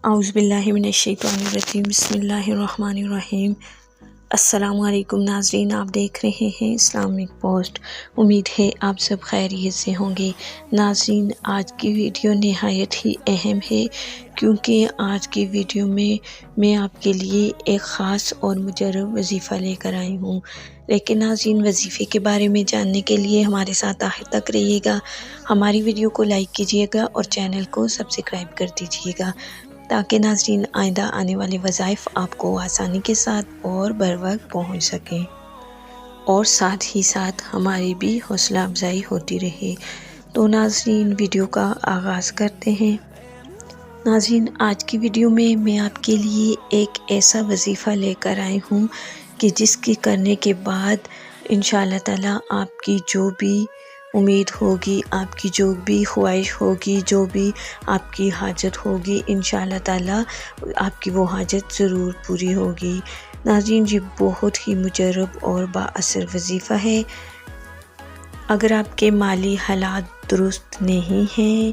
اعوذ باللہ من الشیطان الرجیم بسم اللہ الرحمن الرحیم۔ السلام علیکم ناظرین، آپ دیکھ رہے ہیں اسلامک پوسٹ۔ امید ہے آپ سب خیریت سے ہوں گے۔ ناظرین، آج کی ویڈیو نہایت ہی اہم ہے کیونکہ آج کی ویڈیو میں آپ کے لیے ایک خاص اور مجرب وظیفہ لے کر آئی ہوں۔ لیکن ناظرین، وظیفے کے بارے میں جاننے کے لیے ہمارے ساتھ آخر تک رہیے گا۔ ہماری ویڈیو کو لائک کیجیے گا اور چینل کو سبسکرائب کر دیجیے گا تاکہ ناظرین آئندہ آنے والے وظائف آپ کو آسانی کے ساتھ اور بر وقت پہنچ سکیں اور ساتھ ہی ساتھ ہماری بھی حوصلہ افزائی ہوتی رہے۔ تو ناظرین، ویڈیو کا آغاز کرتے ہیں۔ ناظرین، آج کی ویڈیو میں آپ کے لیے ایک ایسا وظیفہ لے کر آئی ہوں کہ جس کے کرنے کے بعد انشاءاللہ تعالیٰ آپ کی جو بھی امید ہوگی، آپ کی جو بھی خواہش ہوگی، جو بھی آپ کی حاجت ہوگی، انشاءاللہ تعالیٰ آپ کی وہ حاجت ضرور پوری ہوگی۔ ناظرین، یہ بہت ہی مجرب اور با اثر وظیفہ ہے۔ اگر آپ کے مالی حالات درست نہیں ہیں،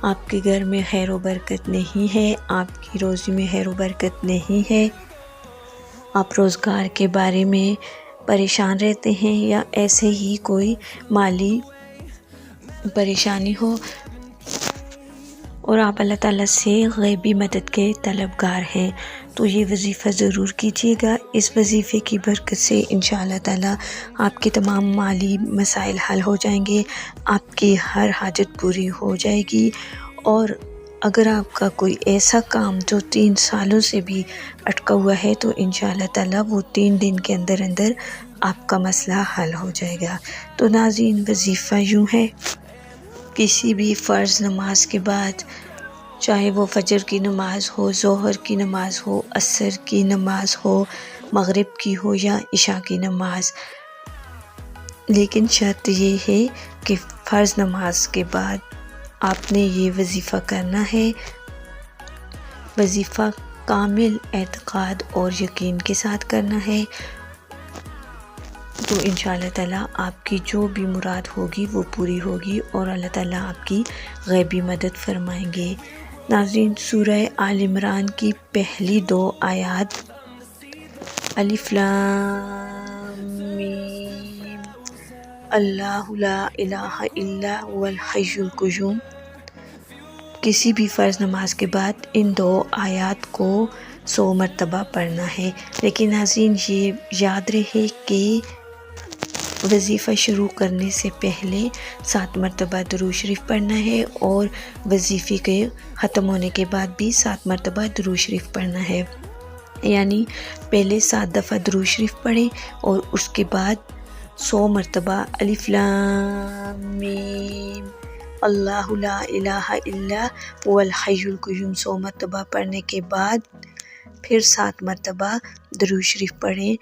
آپ کے گھر میں خیر و برکت نہیں ہے، آپ کی روزی میں خیر و برکت نہیں ہے، آپ روزگار کے بارے میں پریشان رہتے ہیں یا ایسے ہی کوئی مالی پریشانی ہو اور آپ اللہ تعالیٰ سے غیبی مدد کے طلبگار ہیں، تو یہ وظیفہ ضرور کیجیے گا۔ اس وظیفے کی برکت سے انشاءاللہ تعالیٰ آپ کے تمام مالی مسائل حل ہو جائیں گے، آپ کی ہر حاجت پوری ہو جائے گی، اور اگر آپ کا کوئی ایسا کام جو 3 سالوں سے بھی اٹکا ہوا ہے تو انشاءاللہ تعالیٰ وہ 3 دن کے اندر اندر آپ کا مسئلہ حل ہو جائے گا۔ تو ناظرین، وظیفہ یوں ہے، کسی بھی فرض نماز کے بعد، چاہے وہ فجر کی نماز ہو، ظہر کی نماز ہو، عصر کی نماز ہو، مغرب کی ہو یا عشاء کی نماز، لیکن شرط یہ ہے کہ فرض نماز کے بعد آپ نے یہ وظیفہ کرنا ہے۔ وظیفہ کامل اعتقاد اور یقین کے ساتھ کرنا ہے، تو انشاءاللہ تعالیٰ آپ کی جو بھی مراد ہوگی وہ پوری ہوگی اور اللہ تعالیٰ آپ کی غیبی مدد فرمائیں گے۔ ناظرین، سورہ آل عمران کی پہلی 2 آیات الف لام میم اللہ لا الہ الا هو الحی القیوم، کسی بھی فرض نماز کے بعد ان 2 آیات کو 100 مرتبہ پڑھنا ہے۔ لیکن ناظرین، یہ یاد رہے کہ وظیفہ شروع کرنے سے پہلے 7 مرتبہ درود شریف پڑھنا ہے اور وظیفے کے ختم ہونے کے بعد بھی 7 مرتبہ درود شریف پڑھنا ہے، یعنی پہلے 7 دفعہ درود شریف پڑھیں اور اس کے بعد 100 مرتبہ الف لام میم اللہ لا الہ الا هو الحی القیوم 100 مرتبہ پڑھنے کے بعد پھر 7 مرتبہ درود شریف پڑھیں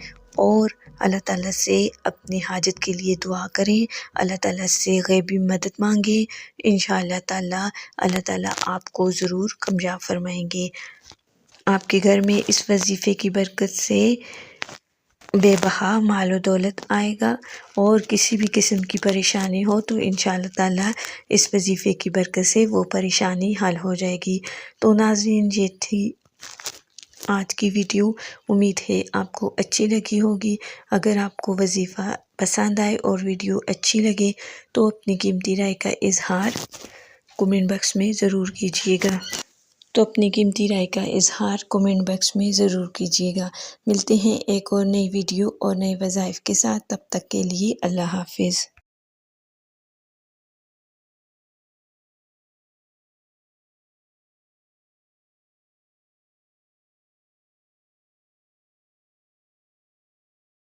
اور اللہ تعالیٰ سے اپنی حاجت کے لیے دعا کریں، اللہ تعالیٰ سے غیبی مدد مانگیں، انشاءاللہ تعالیٰ اللہ تعالیٰ آپ کو ضرور کامیاب فرمائیں گے۔ آپ کے گھر میں اس وظیفے کی برکت سے بے بہا مال و دولت آئے گا، اور کسی بھی قسم کی پریشانی ہو تو انشاءاللہ تعالیٰ اس وظیفے کی برکت سے وہ پریشانی حل ہو جائے گی۔ تو ناظرین، یہ تھی آج کی ویڈیو، امید ہے آپ کو اچھی لگی ہوگی۔ اگر آپ کو وظیفہ پسند آئے اور ویڈیو اچھی لگے تو اپنی قیمتی رائے کا اظہار کمنٹ باکس میں ضرور کیجیے گا۔ ملتے ہیں ایک اور نئی ویڈیو اور نئے وظائف کے ساتھ، تب تک کے لیے اللہ حافظ۔